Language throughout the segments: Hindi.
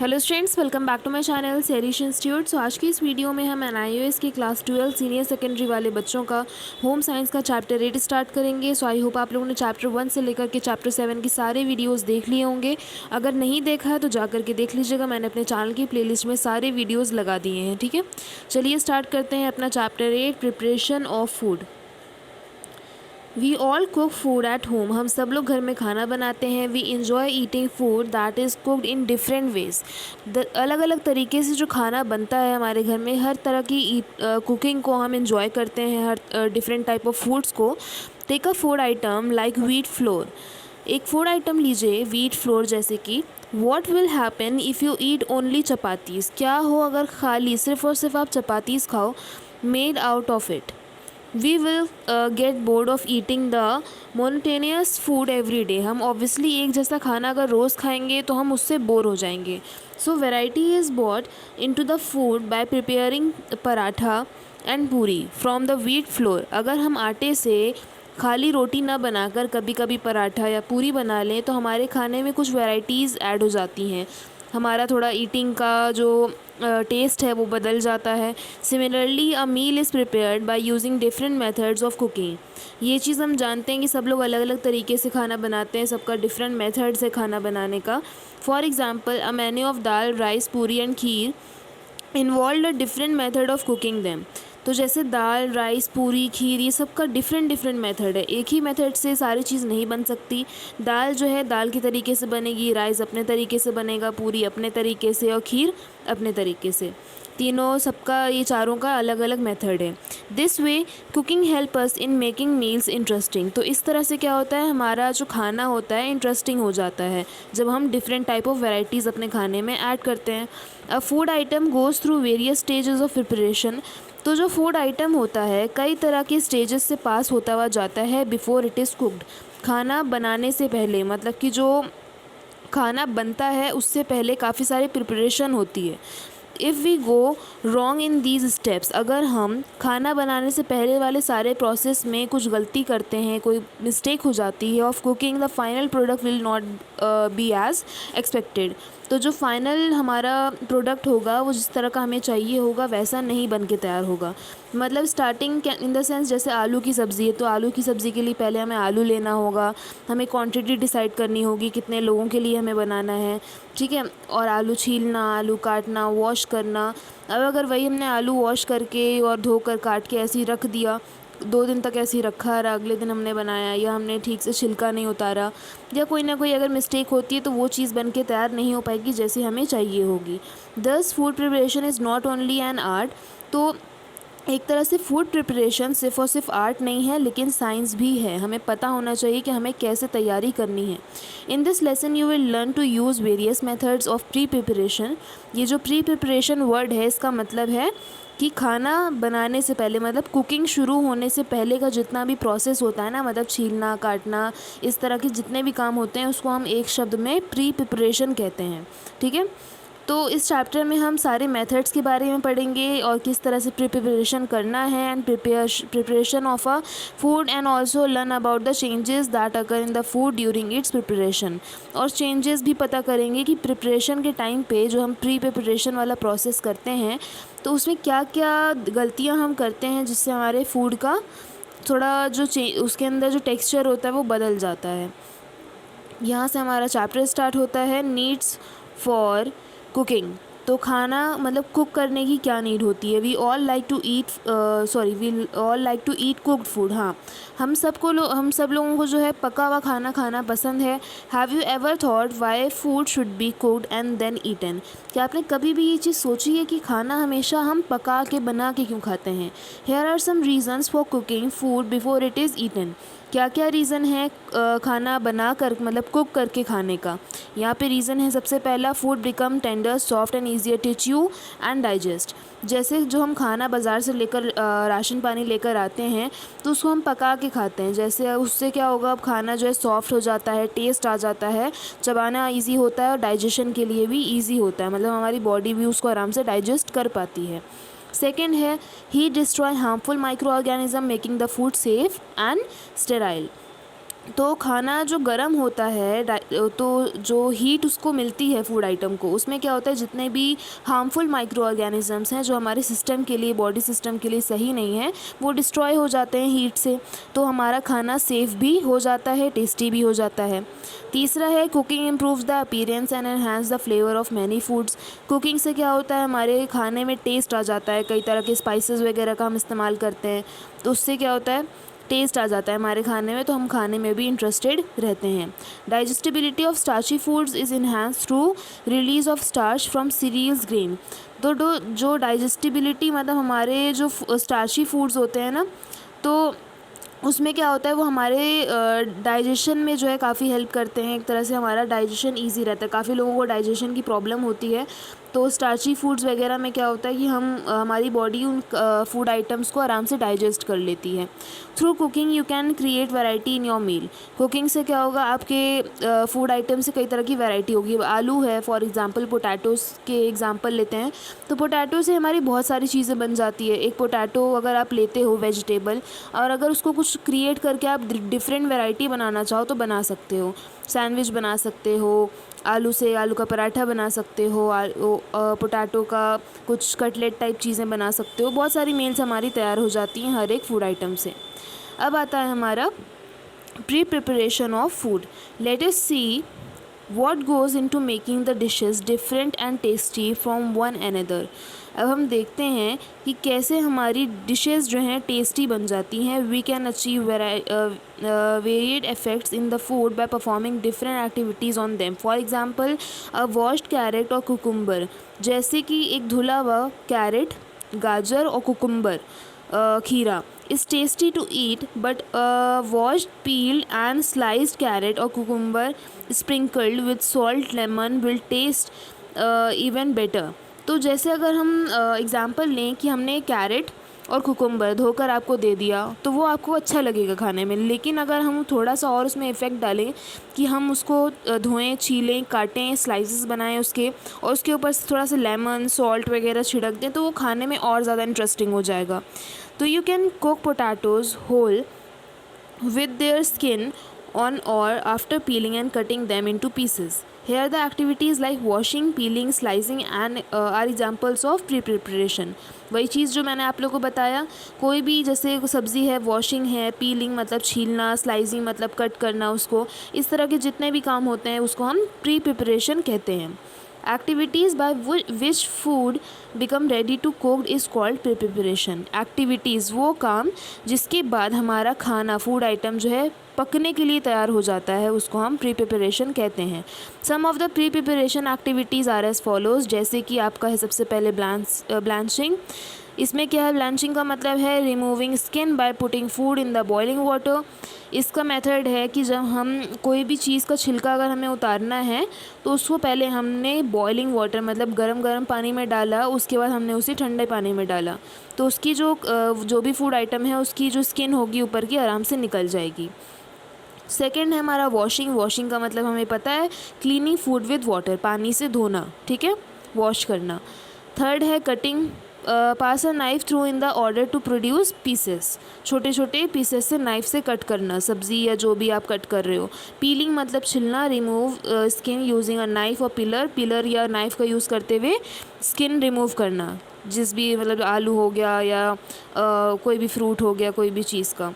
Hello students, welcome back to my channel Serish institute. So आज की इस वीडियो में हम एनआईओएस की क्लास 12 सीनियर सेकेंडरी वाले बच्चों का होम साइंस का चैप्टर 8 स्टार्ट करेंगे। सो आई होप आप लोगों ने चैप्टर 1 से लेकर के चैप्टर 7 की सारे वीडियोस देख लिए होंगे। अगर नहीं देखा है तो जा करके देख लीजिएगा, मैंने अपने चैनल की प्लेलिस्ट में सारे वीडियोज़ लगा दिए हैं। ठीक है, चलिए स्टार्ट करते हैं अपना chapter 8, preparation of food. We all cook food at home. हम सब लोग घर में खाना बनाते हैं। We enjoy eating food that is cooked in different ways. अलग अलग तरीके से जो खाना बनता है हमारे घर में, हर तरह की कुकिंग को हम इंजॉय करते हैं, हर डिफरेंट टाइप ऑफ फूड्स को। Take a food item like wheat flour. एक फूड आइटम लीजिए व्हीट फ्लोर, जैसे कि what will happen if you eat only chapatis. क्या हो अगर खाली सिर्फ और सिर्फ आप चपातीज़ खाओ, made out of it. We will get bored of eating the monotonous food every day. हम ऑब्वियसली एक जैसा खाना अगर रोज़ खाएंगे तो हम उससे बोर हो जाएंगे। So variety is bought into the food by preparing paratha and puri from the wheat flour. अगर हम आटे से खाली रोटी ना बनाकर कभी कभी पराठा या पूरी बना लें तो हमारे खाने में कुछ वैराइटीज़ ऐड हो जाती हैं, हमारा थोड़ा ईटिंग का जो टेस्ट है वो बदल जाता है। Similarly a meal is prepared by using different methods of cooking. ये चीज़ हम जानते हैं कि सब लोग अलग अलग तरीके से खाना बनाते हैं, सबका डिफरेंट मेथड्स है खाना बनाने का। For example a menu of dal, rice, puri and kheer involve a different method of cooking them. तो जैसे दाल, राइस, पूरी, खीर, ये सब का डिफरेंट मेथड है। एक ही मेथड से सारी चीज़ नहीं बन सकती। दाल जो है दाल के तरीके से बनेगी, राइस अपने तरीके से बनेगा, पूरी अपने तरीके से और खीर अपने तरीके से। तीनों सबका, ये चारों का अलग अलग मेथड है। This way cooking help us in making meals interesting. तो इस तरह से क्या होता है, हमारा जो खाना होता है इंटरेस्टिंग हो जाता है जब हम डिफरेंट टाइप ऑफ वेराइटीज़ अपने खाने में ऐड करते हैं। अ food item goes through various stages of preparation. तो जो फूड आइटम होता है कई तरह के स्टेजेस से पास होता हुआ जाता है बिफोर इट इज़ कुकड। खाना बनाने से पहले, मतलब कि जो खाना बनता है उससे पहले काफ़ी सारी प्रिपरेशन होती है। If we go wrong in these steps, अगर हम खाना बनाने से पहले वाले सारे प्रोसेस में कुछ गलती करते हैं, कोई मिस्टेक हो जाती है of cooking, the final product will not be as expected. तो जो फाइनल हमारा प्रोडक्ट होगा वो जिस तरह का हमें चाहिए होगा वैसा नहीं बन के तैयार होगा। मतलब स्टार्टिंग इन द सेंस, जैसे आलू की सब्ज़ी है तो आलू की सब्ज़ी के लिए पहले हमें आलू लेना होगा, हमें क्वांटिटी डिसाइड करनी होगी कितने लोगों के लिए हमें बनाना है। ठीक है, और आलू छीलना, आलू काटना, वॉश करना। अब अगर वही हमने आलू वॉश करके और धोकर काट के ऐसे ही रख दिया, 2 दिन तक ऐसे ही रखा और अगले दिन हमने बनाया, या हमने ठीक से छिलका नहीं उतारा, या कोई ना कोई अगर मिस्टेक होती है तो वो चीज़ बन के तैयार नहीं हो पाएगी जैसे हमें चाहिए होगी। दस food preparation is not only an art. तो एक तरह से फूड प्रिपरेशन सिर्फ और सिर्फ आर्ट नहीं है लेकिन साइंस भी है। हमें पता होना चाहिए कि हमें कैसे तैयारी करनी है। In this lesson you will learn to use various methods of pre preparation. ये जो प्री प्रिपरेशन वर्ड है इसका मतलब है कि खाना बनाने से पहले, मतलब कुकिंग शुरू होने से पहले का जितना भी प्रोसेस होता है ना, मतलब छीलना, काटना, इस तरह के जितने भी काम होते हैं उसको हम एक शब्द में प्री प्रिपरेशन कहते हैं। ठीक है, तो इस चैप्टर में हम सारे मेथड्स के बारे में पढ़ेंगे और किस तरह से प्रिपरेशन करना है, and preparation of a food, and also learn about the changes that occur in the food during its preparation. और चेंजेस भी पता करेंगे कि प्रिपरेशन के टाइम पे जो हम प्री प्रिपरेशन वाला प्रोसेस करते हैं तो उसमें क्या क्या गलतियाँ हम करते हैं जिससे हमारे फूड का थोड़ा जो उसके अंदर जो टेक्सचर होता है वो बदल जाता है। यहाँ से हमारा चैप्टर स्टार्ट होता है, नीड्स फॉर कुकिंग। तो खाना मतलब कुक करने की क्या नीड होती है। We all like to eat cooked food. हाँ, हम सब लोगों को जो है पका हुआ खाना खाना पसंद है। Have you ever thought why food should be cooked and then eaten. क्या आपने कभी भी ये चीज़ सोची है कि खाना हमेशा हम पका के बना के क्यों खाते हैं। Here are some reasons for cooking food before it is eaten. क्या क्या रीज़न है खाना बना कर, मतलब कुक करके खाने का। यहाँ पे रीज़न है, सबसे पहला, food become tender, soft and easier to chew and digest. जैसे जो हम खाना बाज़ार से लेकर राशन पानी लेकर आते हैं तो उसको हम पका के खाते हैं, जैसे उससे क्या होगा, अब खाना जो है सॉफ्ट हो जाता है, टेस्ट आ जाता है, चबाना ईजी होता है और डाइजेशन के लिए भी ईजी होता है, मतलब हमारी बॉडी भी उसको आराम से डाइजेस्ट कर पाती है। सेकेंड है, heat destroy harmful micro organism making the food safe and sterile. तो खाना जो गर्म होता है तो जो हीट उसको मिलती है फूड आइटम को, उसमें क्या होता है, जितने भी हार्मफुल माइक्रो ऑर्गेनिजम्स हैं जो हमारे सिस्टम के लिए, बॉडी सिस्टम के लिए सही नहीं है, वो डिस्ट्रॉय हो जाते हैं हीट से। तो हमारा खाना सेफ़ भी हो जाता है, टेस्टी भी हो जाता है। तीसरा है cooking improves the appearance and enhance the flavour of many foods. Cooking से क्या होता है, हमारे खाने में टेस्ट आ जाता है, कई तरह के स्पाइसेस वगैरह का हम इस्तेमाल करते हैं, तो उससे क्या होता है, टेस्ट आ जाता है हमारे खाने में, तो हम खाने में भी इंटरेस्टेड रहते हैं। Digestibility of starchy foods is enhance through release of starch from cereals grain. तो जो डाइजेस्टिबिलिटी मतलब हमारे जो स्टार्ची फूड्स होते हैं ना, तो उसमें क्या होता है, वो हमारे डाइजेशन में जो है काफ़ी हेल्प करते हैं। एक तरह से हमारा डाइजेशन इजी रहता है। काफ़ी लोगों को डाइजेशन की प्रॉब्लम होती है, तो स्टार्ची फूड्स वगैरह में क्या होता है कि हमारी बॉडी उन फूड आइटम्स को आराम से डाइजेस्ट कर लेती है। Through cooking you can create variety in your meal. Cooking से क्या होगा, आपके फूड आइटम से कई तरह की वैरायटी होगी। आलू है, फॉर एग्जांपल पोटैटोज़ के एग्जांपल लेते हैं, तो पोटैटो से हमारी बहुत सारी चीज़ें बन जाती है। एक पोटैटो अगर आप लेते हो वेजिटेबल, और अगर उसको कुछ क्रिएट करके आप डिफरेंट वैरायटी बनाना चाहो तो बना सकते हो। सैंडविच बना सकते हो, आलू से आलू का पराठा बना सकते हो, पोटैटो का कुछ कटलेट टाइप चीज़ें बना सकते हो। बहुत सारी मील्स हमारी तैयार हो जाती हैं हर एक फूड आइटम से। अब आता है हमारा pre preparation of food. Let us see what goes into making the dishes different and tasty from one another। अब हम देखते हैं कि कैसे हमारी डिशेस जो हैं टेस्टी बन जाती हैं। We can achieve varied effects in the food by performing different activities on them. For example a washed carrot और कुकुम्बर, जैसे कि एक धुला हुआ कैरेट, गाजर और कुकुम्बर, खीरा is tasty to eat, but a washed, peeled and sliced carrot or cucumber sprinkled with salt, lemon will taste even better। तो जैसे अगर हम एग्ज़ाम्पल लें कि हमने कैरेट और कुकुम्बर धोकर आपको दे दिया, तो वो आपको अच्छा लगेगा खाने में। लेकिन अगर हम थोड़ा सा और उसमें इफ़ेक्ट डालें कि हम उसको धोएं, छीलें, काटें, स्लाइसेस बनाएं उसके, और उसके ऊपर से थोड़ा सा लेमन, सॉल्ट वगैरह छिड़क दें, तो वो खाने में और ज़्यादा इंटरेस्टिंग हो जाएगा। तो you can cook potatoes whole with their skin on or after peeling and cutting them into pieces। Here the activities like washing, peeling, slicing and are examples of pre-preparation। वही चीज़ जो मैंने आप लोगों को बताया, कोई भी जैसे सब्ज़ी है, वॉशिंग है, पीलिंग मतलब छीलना, स्लाइसिंग मतलब कट करना उसको, इस तरह के जितने भी काम होते हैं उसको हम प्री प्रिपरेशन कहते हैं। Activities by which food become ready to cooked is called pre preparation. Activities वो काम जिसके बाद हमारा खाना, फूड आइटम जो है पकने के लिए तैयार हो जाता है, उसको हम प्री प्रिपरेशन कहते हैं। Some of the pre preparation activities are as follows. जैसे कि आपका है सबसे पहले ब्लांचिंग। इसमें क्या है, ब्लांचिंग का मतलब है removing skin by putting food in the boiling water. इसका मेथड है कि जब हम कोई भी चीज़ का छिलका अगर हमें उतारना है, तो उसको पहले हमने बॉइलिंग वाटर मतलब गरम पानी में डाला, उसके बाद हमने उसे ठंडे पानी में डाला, तो उसकी जो भी फूड आइटम है उसकी जो स्किन होगी ऊपर की आराम से निकल जाएगी। सेकेंड है हमारा वॉशिंग। वॉशिंग का मतलब हमें पता है क्लीनिंग फूड विद वाटर, पानी से धोना, ठीक है, वॉश करना। थर्ड है cutting, pass a knife through in the order to produce pieces. छोटे छोटे पीसेस से नाइफ से कट करना, सब्ज़ी या जो भी आप कट कर रहे हो। पीलिंग मतलब छिलना, remove skin using a knife और पिलर या नाइफ का यूज़ करते हुए स्किन रिमूव करना, जिस भी मतलब आलू हो गया या कोई भी फ्रूट हो गया, कोई भी चीज़ का।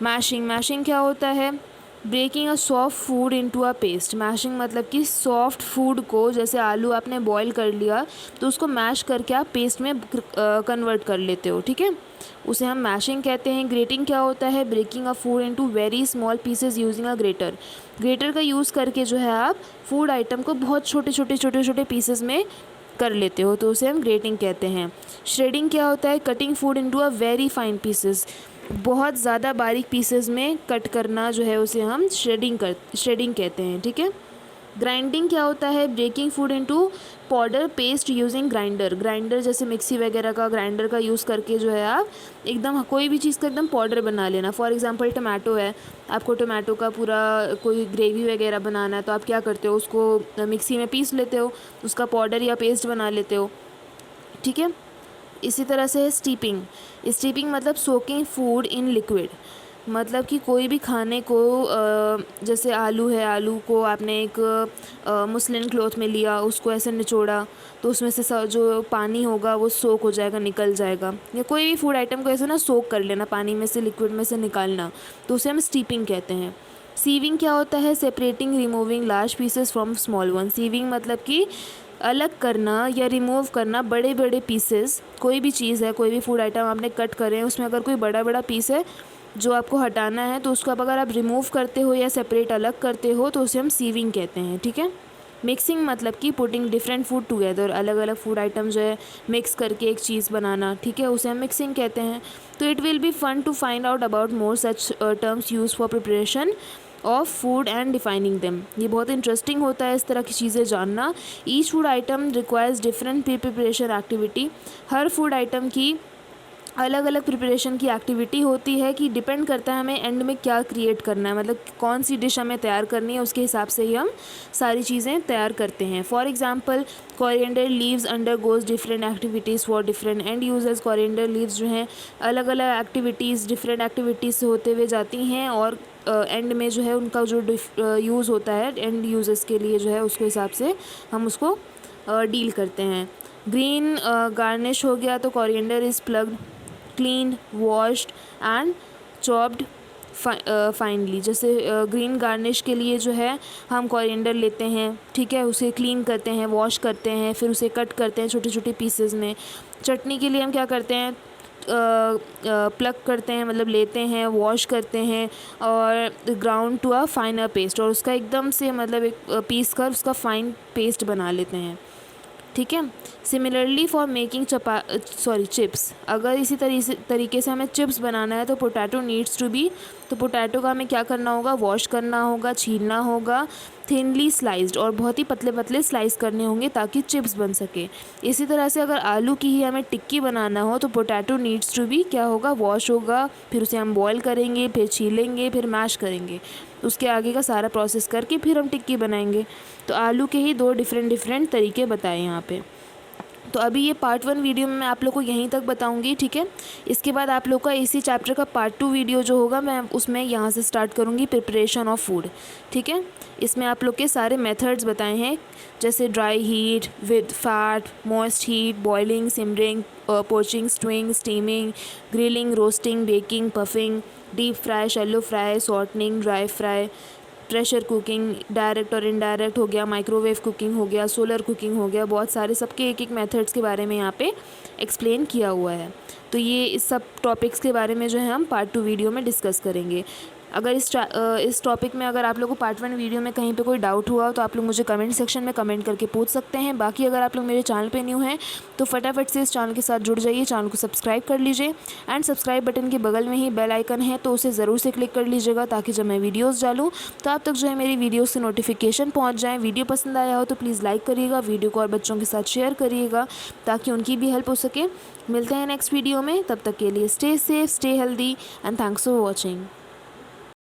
मैशिंग क्या होता है, breaking a soft food into a paste. Mashing मतलब कि सॉफ्ट फूड को, जैसे आलू आपने बॉईल कर लिया तो उसको मैश करके आप पेस्ट में कन्वर्ट कर लेते हो, ठीक है, उसे हम मैशिंग कहते हैं। ग्रेटिंग क्या होता है, breaking a food into very small pieces using a grater का यूज़ करके जो है आप फूड आइटम को बहुत छोटे पीसेस में कर लेते हो, तो उसे हम ग्रेटिंग कहते हैं। श्रेडिंग क्या होता है, cutting food into a very fine pieces. बहुत ज़्यादा बारीक पीसेस में कट करना जो है उसे हम श्रेडिंग कहते हैं, ठीक है। ग्राइंडिंग क्या होता है, breaking food into powder paste using grinder जैसे मिक्सी वगैरह का ग्राइंडर का यूज़ करके जो है आप एकदम कोई भी चीज़ का एकदम पाउडर बना लेना। फॉर एग्जांपल टमाटो है, आपको टमाटो का पूरा कोई ग्रेवी वगैरह बनाना है, तो आप क्या करते हो, उसको मिक्सी में पीस लेते हो, उसका पाउडर या पेस्ट बना लेते हो, ठीक है। इसी तरह से स्टीपिंग मतलब सोकिंग फूड इन लिक्विड। मतलब कि कोई भी खाने को जैसे आलू है, आलू को आपने एक मुस्लिन क्लॉथ में लिया, उसको ऐसे निचोड़ा तो उसमें से जो पानी होगा वो सोक हो जाएगा, निकल जाएगा। या कोई भी फूड आइटम को ऐसे ना सोक कर लेना, पानी में से, लिक्विड में से निकालना, तो उसे हम स्टीपिंग कहते हैं। सीविंग क्या होता है? Separating removing large pieces from small one. Sieving मतलब कि अलग करना या रिमूव करना बड़े बड़े पीसेस। कोई भी चीज़ है, कोई भी फूड आइटम आपने कट करे हैं, उसमें अगर कोई बड़ा बड़ा पीस है जो आपको हटाना है, तो उसको अगर आप रिमूव करते हो या सेपरेट अलग करते हो तो उसे हम सीविंग कहते हैं। ठीक है। मिक्सिंग मतलब कि पुटिंग डिफरेंट फूड टुगेदर, अलग अलग फूड आइटम जो है मिक्स करके एक चीज़ बनाना, ठीक है, उसे हम मिक्सिंग कहते हैं। तो it will be fun to find out about more such terms use for preparation of food and defining them. ये बहुत इंटरेस्टिंग होता है इस तरह की चीज़ें जानना। Each food item requires different preparation activity. हर फूड आइटम की अलग अलग प्रिपरेशन की एक्टिविटी होती है कि डिपेंड करता है हमें एंड में क्या क्रिएट करना है, मतलब कौन सी डिश हमें तैयार करनी है, उसके हिसाब से ही हम सारी चीज़ें तैयार करते हैं। For example coriander leaves under goes different activities for different and users. Coriander leaves जो हैं अलग अलग एक्टिविटीज़, डिफरेंट एक्टिविटीज़ से होते हुए जाती हैं और एंड में जो है उनका जो यूज़ होता है एंड यूजर्स के लिए जो है उसके हिसाब से हम उसको डील करते हैं। ग्रीन गार्निश हो गया तो coriander is plucked, cleaned, washed and chopped finely. जैसे ग्रीन गार्निश के लिए जो है हम कोरिएंडर लेते हैं, ठीक है, उसे क्लीन करते हैं, वॉश करते हैं, फिर उसे कट करते हैं छोटे छोटे पीसेस में। चटनी के लिए हम क्या करते हैं? प्लग करते हैं, मतलब लेते हैं, वॉश करते हैं और ground to a finer paste, और उसका एकदम से मतलब एक पीस कर उसका फाइन पेस्ट बना लेते हैं। ठीक है। सिमिलरली फॉर मेकिंग चिप्स, अगर इसी तरीके से हमें चिप्स बनाना है तो पोटैटो नीड्स टू बी, तो पोटैटो का हमें क्या करना होगा? वॉश करना होगा, छीलना होगा, थिनली स्लाइस्ड, और बहुत ही पतले पतले स्लाइस करने होंगे ताकि चिप्स बन सके। इसी तरह से अगर आलू की ही हमें टिक्की बनाना हो तो पोटैटो नीड्स टू बी क्या होगा? वॉश होगा, फिर उसे हम बॉयल करेंगे, फिर छीलेंगे, फिर मैश करेंगे, उसके आगे का सारा प्रोसेस करके फिर हम टिक्की बनाएंगे। तो आलू के ही दो डिफरेंट तरीके बताए यहाँ पे। तो अभी ये पार्ट 1 वीडियो में मैं आप लोग को यहीं तक बताऊंगी, ठीक है। इसके बाद आप लोग का इसी चैप्टर का पार्ट 2 वीडियो जो होगा मैं उसमें यहाँ से स्टार्ट करूँगी, प्रिपरेशन ऑफ फूड, ठीक है। इसमें आप लोग के सारे मेथड्स बताए हैं, जैसे dry heat, with fat, moist heat, boiling, simmering, poaching, stewing, steaming, grilling, roasting, baking, puffing, deep fry, shallow fry, shortening, dry fry, pressure cooking, direct और इनडायरेक्ट हो गया, माइक्रोवेव कुकिंग हो गया, सोलर कुकिंग हो गया, बहुत सारे सबके एक एक मेथड्स के बारे में यहाँ पे एक्सप्लेन किया हुआ है। तो ये इस सब टॉपिक्स के बारे में जो है हम पार्ट 2 वीडियो में डिस्कस करेंगे। अगर इस टॉपिक में अगर आप लोगों को पार्ट 1 वीडियो में कहीं पे कोई डाउट हुआ तो आप लोग मुझे कमेंट सेक्शन में कमेंट करके पूछ सकते हैं। बाकी अगर आप लोग मेरे चैनल पे न्यू हैं तो फटाफट से इस चैनल के साथ जुड़ जाइए, चैनल को सब्सक्राइब कर लीजिए एंड सब्सक्राइब बटन के बगल में ही बेल आइकन है तो उसे ज़रूर से क्लिक कर लीजिएगा ताकि जब मैं वीडियोज़ डालूँ तो आप तक जो है मेरी वीडियोज़ से नोटिफिकेशन पहुँच जाए। वीडियो पसंद आया हो तो प्लीज़ लाइक करिएगा, वीडियो को और बच्चों के साथ शेयर करिएगा ताकि उनकी भी हेल्प हो सके। मिलते हैं नेक्स्ट वीडियो में, तब तक के लिए stay safe, stay healthy and thanks for watching.